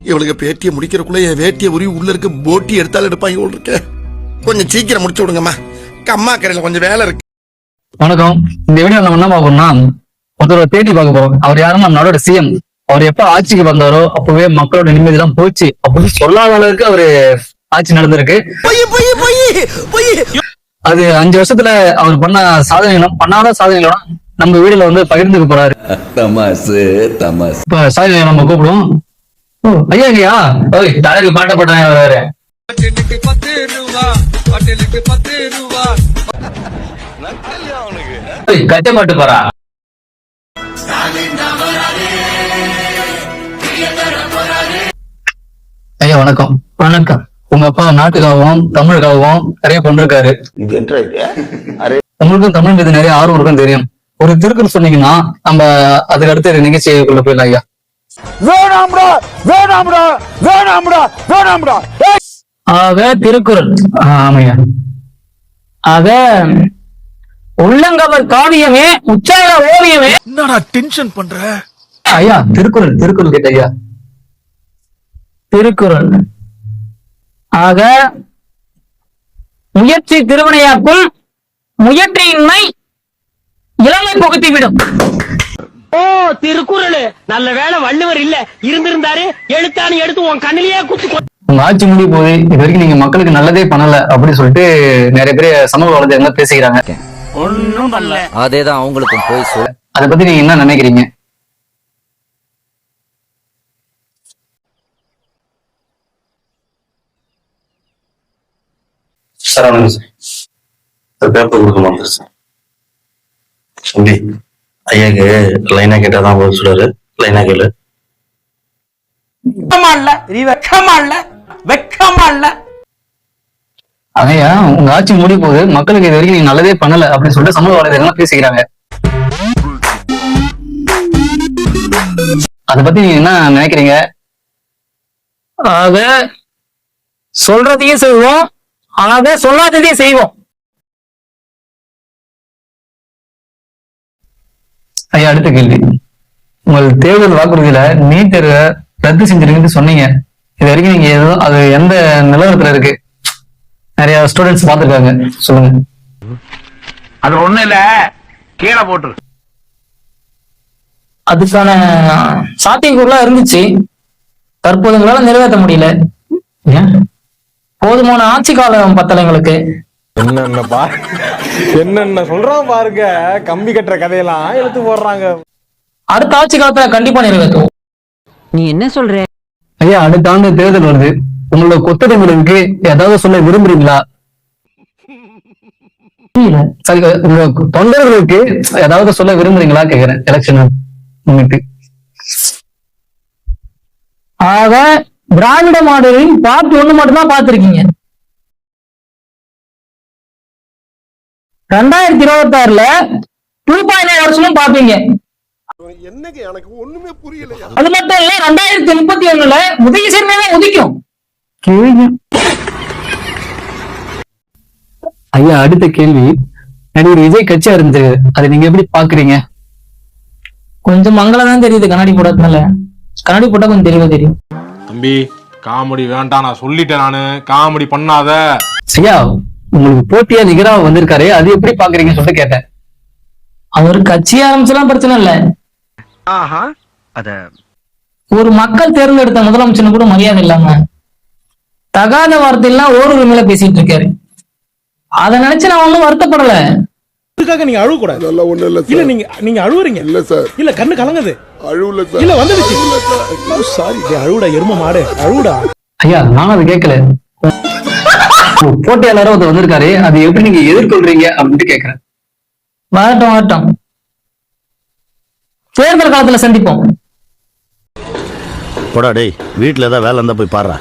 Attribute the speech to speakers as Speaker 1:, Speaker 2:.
Speaker 1: இவளுக்கு பேட்டியை முடிக்கிறக்குள்ள என் வேட்டியை உரி உள்ள இருக்க போட்டி எடுத்தாலும் எடுப்பாங்க போல் இருக்க. கொஞ்சம் சீக்கிரம் முடிச்சு விடுங்கம்மா, அம்மா கடையில கொஞ்சம் வேலை இருக்கு.
Speaker 2: வணக்கம். இந்த வீடியோ நம்ம என்ன பார்க்கணும்னா, ஒருத்தரோட பேட்டி பார்க்க போறோம். அவர் யாருன்னா நம்மளோட சிஎம். அவர் எப்ப ஆட்சிக்கு வந்தாரோ அப்பவே மக்களோட நிம்மதி எல்லாம் போச்சு அப்படின்னு சொல்லாத அளவுக்கு அவரு ஆட்சி நடந்திருக்கு. அது 5 வருஷத்துல அவர் பண்ண சாதனைகளும் பண்ணாத சாதனைகளும் நம்ம வீடுல வந்து பகிர்ந்துக்க போறாரு. இப்ப சாதனை நம்ம கூப்பிடுவோம். ஓ ஐயா ஐயா, ஓய் தலைக்கு பாட்ட போட்டாங்க வேற. கட்ட பாட்டு போறா. ஐயா வணக்கம். வணக்கம். உங்க அப்பா நாட்டுக்காகவும் தமிழுக்காகவும் நிறைய பண்ணிருக்காரு. தமிழுக்கும் தமிழ் மீது நிறைய ஆர்வம் இருக்கும் தெரியும். ஒரு திருக்குறள் சொன்னீங்கன்னா நம்ம அதுக்கு அடுத்த நிகழ்ச்சிக்குள்ள போயிடலாம் ஐயா.
Speaker 3: வேணாம்டா வேணாம்டா வேணாம்டா வேணாம்டா.
Speaker 2: ஆக திருக்குறள். ஆமையா. ஆக உள்ளங்கவர் காவியமே உச்சார ஓவியமே.
Speaker 1: என்னடா டென்ஷன் பண்ற
Speaker 2: ஐயா? திருக்குறள் திருக்குறள் கேட்ட ஐயா. திருக்குறள். ஆக முயற்சி திருவினையாக்கும், முயற்சியின்மை இளமை புகுத்திவிடும்.
Speaker 4: ஓ திருக்குறள். நல்ல வேளை வள்ளுவர் இல்ல, இருந்திருந்தாரு எழுத்தாணி எடுத்து உன் கண்ணிலேயே குத்து.
Speaker 2: உங்க ஆட்சி முடிய போது இது வரைக்கும் நீங்க மக்களுக்கு நல்லதே பண்ணல அப்படின்னு சொல்லிட்டு நிறைய பேர் சமூக வலைதளங்கள்ல பேசிக்கிறாங்க.
Speaker 4: ஒண்ணும் பண்ணல.
Speaker 5: அதேதான் அவங்களுக்கும் போய் சொல்ல.
Speaker 2: அதை பத்தி நீங்க என்ன நினைக்கிறீங்க?
Speaker 6: சார் வணக்கம் சார். பேப்பர் கொடுக்க மாட்டேன் சார். தம்பி ஐயாக்கு லைனா கேட்டாதான் பதில் சொல்றாரு. லைனா கேளு.
Speaker 2: அதையா உங்க ஆட்சி முடிய போது மக்களுக்கு இது வரைக்கும் நீங்க நல்லதே பண்ணல அப்படின்னு சொல்லிட்டு சமூக வலைதளங்கள்ல பேசிக்கிறாங்க. அதை பத்தி நீங்க என்ன நினைக்கிறீங்க? ஆக சொல்றதையும் செய்வோம், ஆக சொல்லாததையும் செய்வோம். ஐயா அடுத்த கேள்வி. உங்கள் தேர்தல் வாக்குறுதியில நீட் தேர்வை ரத்து செஞ்சிருக்குன்னு சொன்னீங்க. இது வரைக்கும் நீங்க எதுவும் அது எந்த நிலவரத்துல இருக்கு? நிறைய ஸ்டூடெண்ட்ஸ் பாத்துருக்காங்க, சொல்லுங்க.
Speaker 3: அது ஒண்ணு இல்ல, கீழே போட்டு.
Speaker 2: அதுக்கான சாத்தியக்கூறுலாம் இருந்துச்சு, தற்போது எங்களால நிறைவேற்ற முடியல. போதுமான ஆட்சி காலம் பத்தல எங்களுக்கு.
Speaker 7: என்னென்ன சொல்றான் பாருங்க, கம்பி கட்டுற கதையெல்லாம் எடுத்து போடுறாங்க.
Speaker 2: அடுத்த ஆட்சி காலத்துல கண்டிப்பா நிறைவேற்றுவோம்.
Speaker 5: நீ என்ன சொல்ற
Speaker 2: ஐயா? அடுத்த ஆண்டு தேர்தல் வருது. உங்களோட கொத்தடிங்களுக்கு ஏதாவது சொல்ல விரும்புறீங்களா? சரி, உங்க தொண்டர்களுக்கு ஏதாவது சொல்ல விரும்புறீங்களா கேக்குறேன். எலெக்ஷன் முன்னிட்டு. ஆக திராவிட மாடலின் பார்ட் 1 மட்டும் தான் பார்த்திருக்கீங்க. 2026ல 2.9 வருஷமும் பாப்பீங்க.
Speaker 1: என்னங்க எனக்கு ஒண்ணுமே புரியலையா?
Speaker 2: அது மட்டும் இல்ல, 2031ல உதய சேர்ந்தவே உதிக்கும். ஐயா அடுத்த கேள்வி. நடிகர் விஜய் கட்சி ஆரம்பிச்சிருக்கு, அதை நீங்க எப்படி பாக்குறீங்க? கொஞ்சம் மங்களதான் தெரியுது கண்ணாடி போட்டதுனால. கண்ணாடி போட்டா கொஞ்சம் தெளிவா தெரியும்.
Speaker 7: தம்பி காமெடி வேண்டாம், நான் சொல்லிட்டேன். நானு காமெடி பண்ணாத.
Speaker 2: ஐயா உங்களுக்கு போட்டியா நிகரா வந்திருக்காரு, அது எப்படி பாக்குறீங்க சொல்லிட்டு கேட்டேன். அவர் கட்சி ஆரம்பிச்சலாம் பிரச்சனை இல்ல. ஒரு மக்கள் தேர்ந்தெடுத்த முதலமைச்சர் கூட மரியாதை இல்லாம தகாத வார்த்தையெல்லாம் ஓருரிமையில பேசிட்டு இருக்காரு. அதை நினைச்சு நான் ஒண்ணும் வருத்தப்படல.
Speaker 3: நீங்க அழுவ கூடாது.
Speaker 1: ஒண்ணு இல்ல
Speaker 3: இல்ல, நீங்க அழுவுறீங்க.
Speaker 1: இல்ல சார்,
Speaker 3: இல்ல கண்ணு கலங்குது.
Speaker 1: அழுவல சார்.
Speaker 3: இல்ல வந்துடுச்சு. சாரி, அழுவுடா எரும மாடு, அழுவுடா.
Speaker 2: ஐயா நான் அது கேட்கல. போட்டியாளரும் ஒருத்தர் வந்திருக்காரு, அது எப்படி நீங்க எதிர்கொள்றீங்க அப்படின்ட்டு கேட்கிறேன். வரட்டும் வரட்டும், தேர்தல் காலத்துல சந்திப்போம்.
Speaker 6: போடா டேய், வீட்டுல ஏதாவது வேலை இருந்தா போய் பாடுறா.